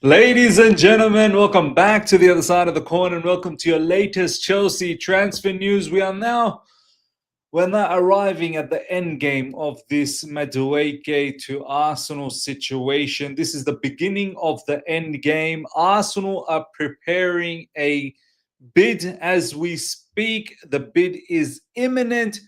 Ladies and gentlemen, welcome back to the other side of the coin and welcome to your latest Chelsea transfer news. We're now arriving at the end game of this Madueke to Arsenal situation. This is the beginning of the end game. Arsenal are preparing a bid as we speak. The bid is imminent.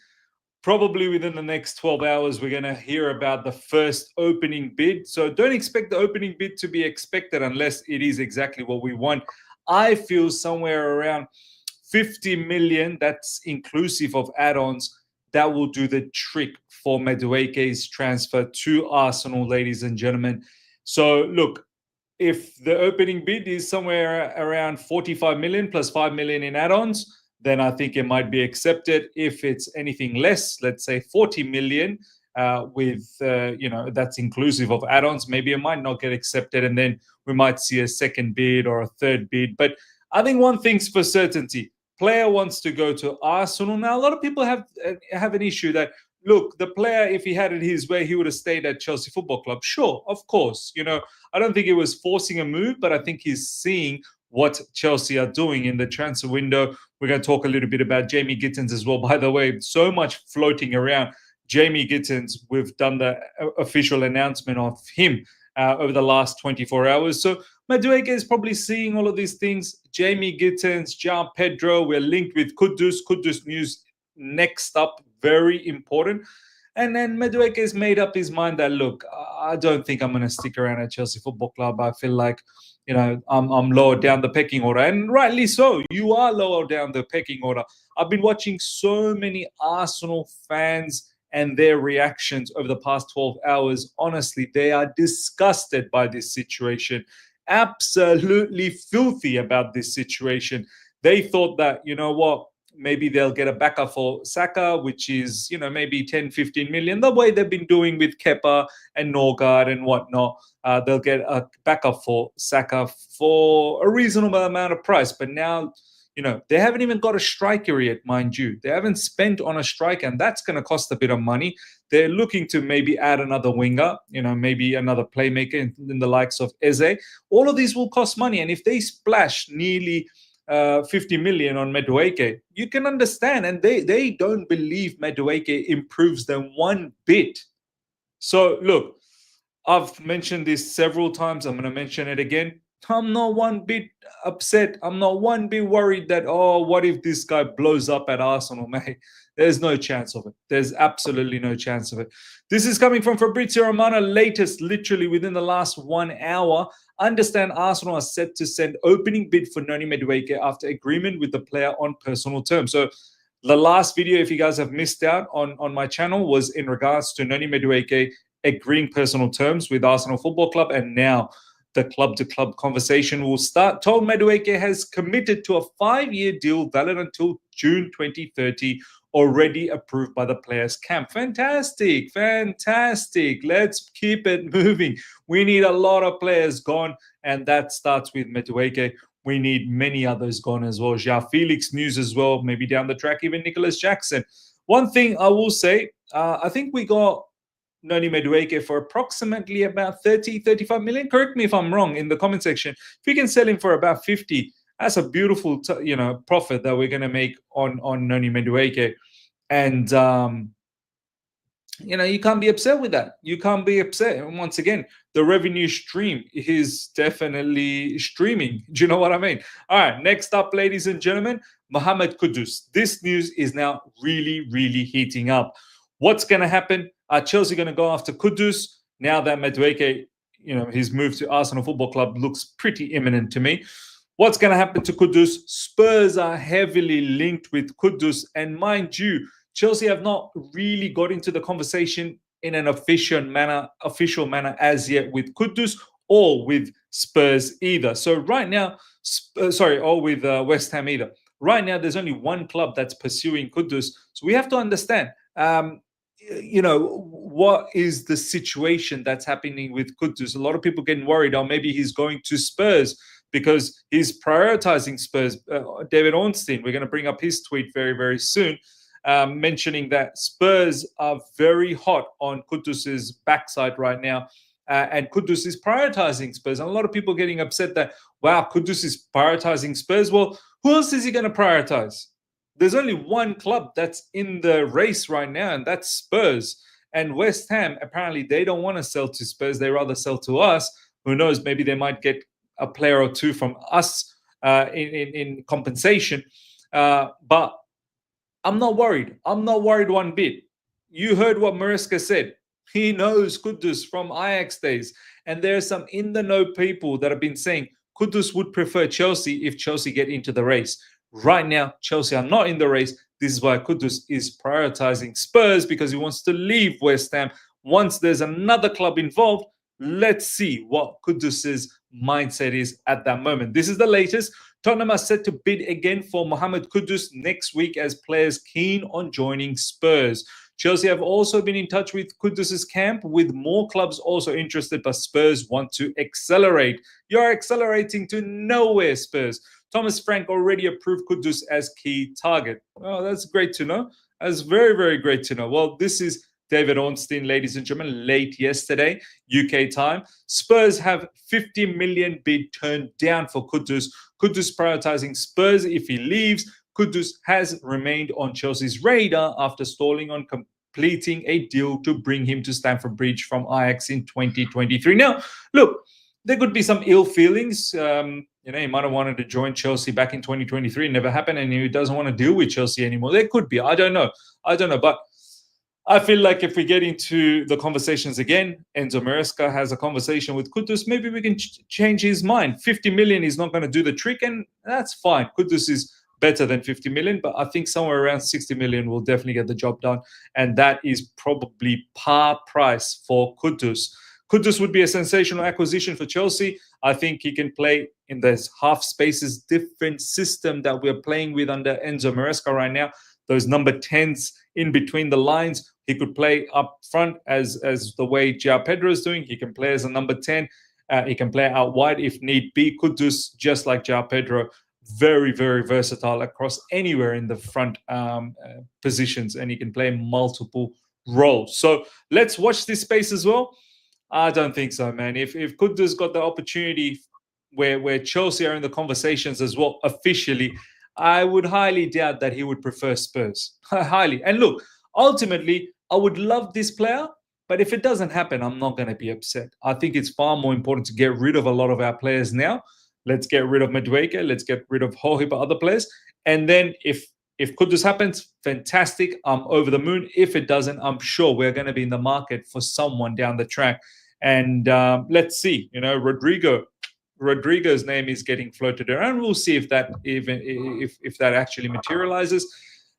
Probably within the next 12 hours, we're going to hear about the first opening bid. So don't expect the opening bid to be expected unless it is exactly what we want. I feel somewhere around 50 million, that's inclusive of add-ons, that will do the trick for Madueke's transfer to Arsenal, ladies and gentlemen. So look, if the opening bid is somewhere around 45 million plus 5 million in add-ons, then I think it might be accepted. If it's anything less, let's say 40 million, that's inclusive of add-ons, maybe it might not get accepted, and then we might see a second bid or a third bid. But I think one thing's for certainty: player wants to go to Arsenal. Now, a lot of people have an issue that, look, the player, if he had it his way, he would have stayed at Chelsea Football Club. Sure, of course. I don't think he was forcing a move, but I think he's seeing what Chelsea are doing in the transfer window. We're going to talk a little bit about Jamie Gittins as well. By the way, so much floating around. Jamie Gittins, we've done the official announcement of him over the last 24 hours. So Madueke is probably seeing all of these things. Jamie Gittins, João Pedro, we're linked with Kudus. Kudus news next up, very important. And then Madueke has made up his mind that, look, I don't think I'm going to stick around at Chelsea Football Club. I feel like, I'm lower down the pecking order. And rightly so. You are lower down the pecking order. I've been watching so many Arsenal fans and their reactions over the past 12 hours. Honestly, they are disgusted by this situation. Absolutely filthy about this situation. They thought that, maybe they'll get a backup for Saka, which is, maybe 10, 15 million, the way they've been doing with Kepa and Norgard and whatnot. They'll get a backup for Saka for a reasonable amount of price. But now, they haven't even got a striker yet, mind you. They haven't spent on a striker, and that's going to cost a bit of money. They're looking to maybe add another winger, maybe another playmaker in the likes of Eze. All of these will cost money. And if they splash nearly 50 million on Madueke, you can understand. And they don't believe Madueke improves them one bit. So look, I've mentioned this several times. I'm going to mention it again. I'm not one bit upset. I'm not one bit worried that, what if this guy blows up at Arsenal, mate? There's no chance of it. There's absolutely no chance of it. This is coming from Fabrizio Romano, latest literally within the last 1 hour. Understand Arsenal are set to send opening bid for Noni Madueke after agreement with the player on personal terms. So the last video, if you guys have missed out on my channel, was in regards to Noni Madueke agreeing personal terms with Arsenal Football Club, and now the club-to-club conversation will start. Told Madueke has committed to a 5-year deal valid until June 2030, already approved by the players' camp. Fantastic. Let's keep it moving. We need a lot of players gone, and that starts with Madueke. We need many others gone as well. João Felix news as well, maybe down the track, even Nicholas Jackson. One thing I will say, I think we got Noni Madueke for approximately about 30, 35 million. Correct me if I'm wrong in the comment section. If we can sell him for about 50, that's a beautiful, profit that we're going to make on Noni Madueke. And, you can't be upset with that. You can't be upset. And once again, the revenue stream is definitely streaming. Do you know what I mean? All right, next up, ladies and gentlemen, Mohamed Kudus. This news is now really, really heating up. What's going to happen? Are Chelsea going to go after Kudus now that Madueke, his move to Arsenal Football Club looks pretty imminent to me? What's going to happen to Kudus? Spurs are heavily linked with Kudus. And mind you, Chelsea have not really got into the conversation in an official manner as yet with Kudus or with Spurs either. So right now, or with West Ham either. Right now, there's only one club that's pursuing Kudus. So we have to understand, what is the situation that's happening with Kudus? A lot of people getting worried, maybe he's going to Spurs because he's prioritizing Spurs. David Ornstein, we're going to bring up his tweet very, very soon. mentioning that Spurs are very hot on Kudus's backside right now. And Kudus is prioritizing Spurs. And a lot of people getting upset that, wow, Kudus is prioritizing Spurs. Well, who else is he going to prioritize? There's only one club that's in the race right now, and that's Spurs. And West Ham, apparently, they don't want to sell to Spurs. They rather sell to us. Who knows? Maybe they might get a player or two from us in compensation. But I'm not worried. I'm not worried one bit. You heard what Maresca said. He knows Kudus from Ajax days. And there are some in the know people that have been saying Kudus would prefer Chelsea if Chelsea get into the race. Right now, Chelsea are not in the race. This is why Kudus is prioritizing Spurs, because he wants to leave West Ham. Once there's another club involved, let's see what Kudus's mindset is at that moment. This is the latest. Tottenham are set to bid again for Mohamed Kudus next week as players keen on joining Spurs. Chelsea have also been in touch with Kudus's camp, with more clubs also interested, but Spurs want to accelerate. You're accelerating to nowhere, Spurs. Thomas Frank already approved Kudus as key target. Oh, that's great to know. That's very, very great to know. Well, this is David Ornstein, ladies and gentlemen, late yesterday, UK time. Spurs have 50 million bid turned down for Kudus. Kudus prioritizing Spurs if he leaves. Kudus has remained on Chelsea's radar after stalling on completing a deal to bring him to Stamford Bridge from Ajax in 2023. Now, look, there could be some ill feelings. He might have wanted to join Chelsea back in 2023. It never happened, and he doesn't want to deal with Chelsea anymore. There could be. I don't know. But I feel like if we get into the conversations again, Enzo Maresca has a conversation with Kudus, maybe we can change his mind. 50 million is not going to do the trick, and that's fine. Kudus is better than 50 million, but I think somewhere around 60 million will definitely get the job done, and that is probably par price for Kudus. Kudus would be a sensational acquisition for Chelsea. I think he can play in this half spaces, different system that we're playing with under Enzo Maresca right now. Those number 10s in between the lines. He could play up front as the way João Pedro is doing. He can play as a number 10. He can play out wide if need be. Kudus, just like João Pedro, very, very versatile across anywhere in the front positions, and he can play multiple roles. So let's watch this space as well. I don't think so, man. If Kudus got the opportunity where Chelsea are in the conversations as well officially, I would highly doubt that he would prefer Spurs. Highly. And look, ultimately, I would love this player, but if it doesn't happen, I'm not going to be upset. I think it's far more important to get rid of a lot of our players now. Let's get rid of Madueke. Let's get rid of a whole heap of other players. And then if Kudus happens, fantastic. I'm over the moon. If it doesn't, I'm sure we're going to be in the market for someone down the track. And let's see, Rodrigo's name is getting floated around. We'll see if that if that actually materializes.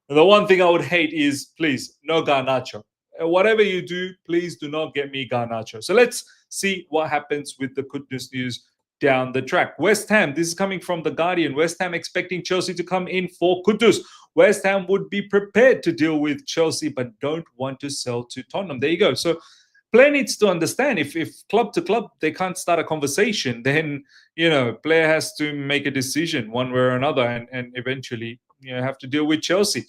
The one thing I would hate is, please, no Garnacho. Whatever you do, please do not get me Garnacho. So let's see what happens with the Kudus news down the track. West Ham, this is coming from The Guardian. West Ham expecting Chelsea to come in for Kudus. West Ham would be prepared to deal with Chelsea, but don't want to sell to Tottenham. There you go. So player needs to understand if club to club they can't start a conversation, then player has to make a decision one way or another, and eventually have to deal with Chelsea.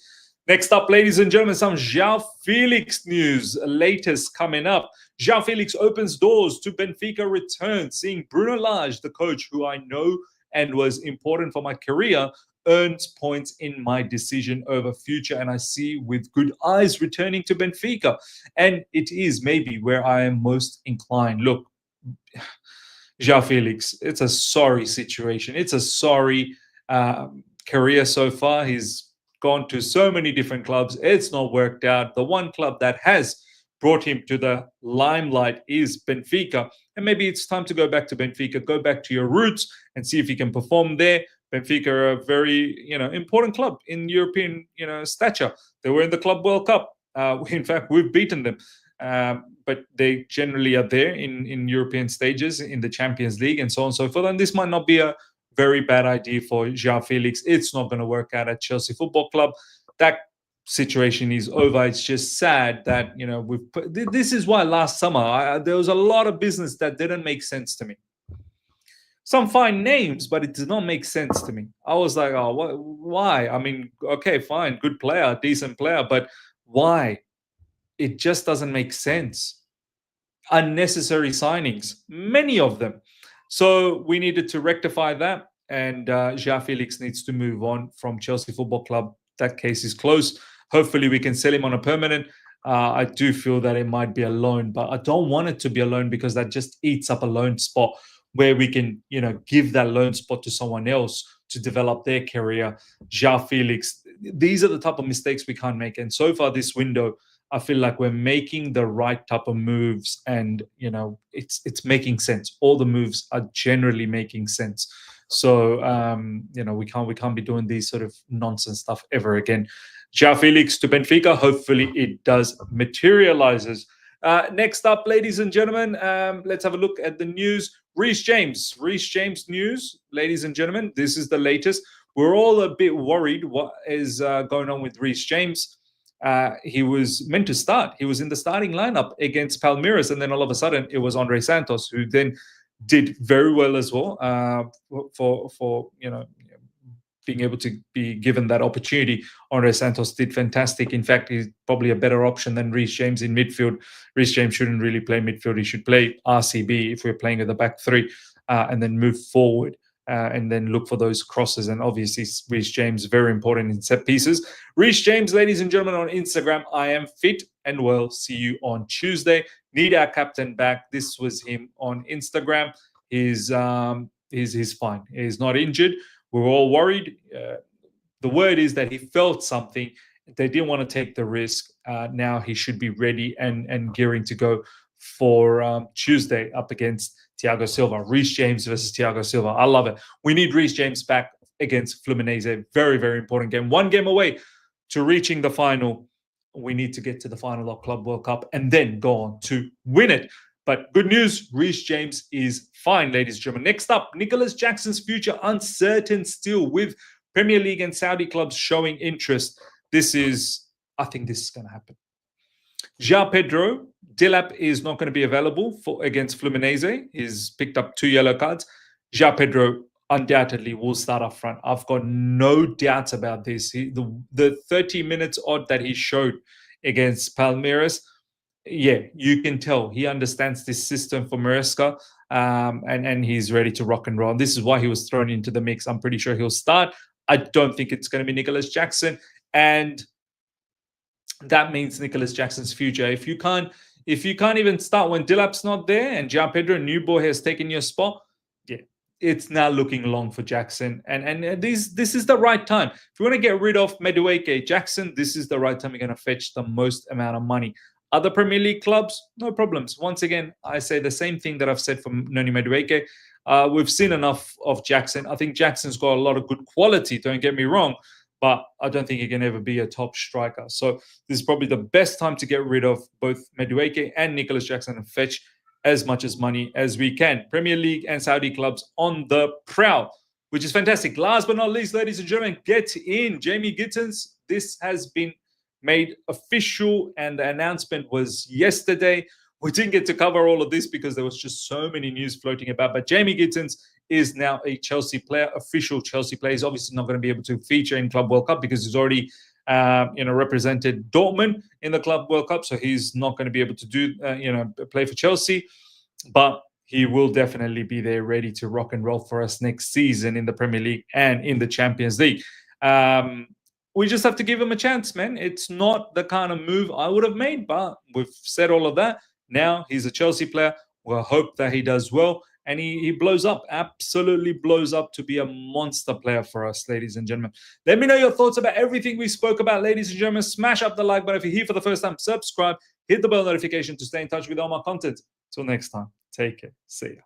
Next up, ladies and gentlemen, some João Felix news. Latest coming up. João Felix opens doors to Benfica return, seeing Bruno Lage, the coach who I know and was important for my career, earns points in my decision over future, and I see with good eyes returning to Benfica. And it is maybe where I am most inclined. Look, João Felix, it's a sorry situation. It's a sorry career so far. He's gone to so many different clubs. It's not worked out. The one club that has brought him to the limelight is Benfica. And maybe it's time to go back to Benfica, go back to your roots and see if you can perform there. Benfica are a very, important club in European, stature. They were in the Club World Cup. In fact, we've beaten them. But they generally are there in European stages, in the Champions League and so on and so forth. And this might not be a very bad idea for João Felix. It's not going to work out at Chelsea Football Club. That situation is over. It's just sad that, this is why last summer there was a lot of business that didn't make sense to me. some fine names, but it did not make sense to me. I was like, oh, what, why? I mean, okay, fine, good player, decent player, but why? It just doesn't make sense. Unnecessary signings, many of them. So we needed to rectify that, and João Felix needs to move on from Chelsea Football Club. That case is closed. Hopefully, we can sell him on a permanent. I do feel that it might be a loan, but I don't want it to be a loan because that just eats up a loan spot where we can, give that loan spot to someone else to develop their career. João Felix, these are the type of mistakes we can't make. And so far this window, I feel like we're making the right type of moves, and it's making sense. All the moves are generally making sense. So we can't be doing these sort of nonsense stuff ever again. João Felix to Benfica. Hopefully it does materializes. Next up, ladies and gentlemen, let's have a look at the news. Reece James news, ladies and gentlemen. This is the latest. We're all a bit worried what is going on with Reece James. He was meant to start. He was in the starting lineup against Palmeiras, and then all of a sudden it was Andre Santos, who then did very well as well for being able to be given that opportunity. Andre Santos did fantastic. In fact, he's probably a better option than Reece James in midfield. Reece James shouldn't really play midfield. He should play RCB if we're playing at the back three, and then move forward. And then look for those crosses. And obviously, Reece James, very important in set pieces. Reece James, ladies and gentlemen, on Instagram, I am fit and well. See you on Tuesday. Need our captain back. This was him on Instagram. He's fine. He's not injured. We're all worried. The word is that he felt something. They didn't want to take the risk. Now he should be ready and gearing to go for Tuesday up against Thiago Silva. Reece James versus Thiago Silva. I love it. We need Reece James back against Fluminense. Very, very important game. One game away to reaching the final. We need to get to the final of Club World Cup and then go on to win it. But good news, Reece James is fine, ladies and gentlemen. Next up, Nicholas Jackson's future uncertain still, with Premier League and Saudi clubs showing interest. I think this is going to happen. João Pedro Dilap is not going to be available against Fluminense. He's picked up 2 yellow cards. João Pedro undoubtedly will start up front. I've got no doubts about this. The 30 minutes odd that he showed against Palmeiras, yeah, you can tell he understands this system for Maresca, and he's ready to rock and roll. And this is why he was thrown into the mix. I'm pretty sure he'll start. I don't think it's going to be Nicholas Jackson, and that means Nicholas Jackson's future. If you can't even start when Dilap's not there and João Pedro Newboy has taken your spot, yeah, it's now looking long for Jackson. And this is the right time. If you want to get rid of Madueke, Jackson, this is the right time. You're going to fetch the most amount of money. Other Premier League clubs, no problems. Once again, I say the same thing that I've said for Noni Madueke. We've seen enough of Jackson. I think Jackson's got a lot of good quality, don't get me wrong, but I don't think he can ever be a top striker. So this is probably the best time to get rid of both Madueke and Nicholas Jackson and fetch as much as money as we can. Premier League and Saudi clubs on the prowl, which is fantastic. Last but not least, ladies and gentlemen, get in. Jamie Gittins, this has been made official, and the announcement was yesterday. We didn't get to cover all of this because there was just so many news floating about, but Jamie Gittins is now a Chelsea player, official Chelsea player. He's obviously not going to be able to feature in Club World Cup because he's already represented Dortmund in the Club World Cup, so he's not going to be able to do play for Chelsea, but he will definitely be there ready to rock and roll for us next season in the Premier League and in the Champions League. We just have to give him a chance, man. It's not the kind of move I would have made, but we've said all of that. Now he's a Chelsea player. We'll hope that he does well and he blows up, absolutely blows up to be a monster player for us, ladies and gentlemen. Let me know your thoughts about everything we spoke about, ladies and gentlemen. Smash up the like button if you're here for the first time. Subscribe, hit the bell notification to stay in touch with all my content. Till next time, take care. See ya.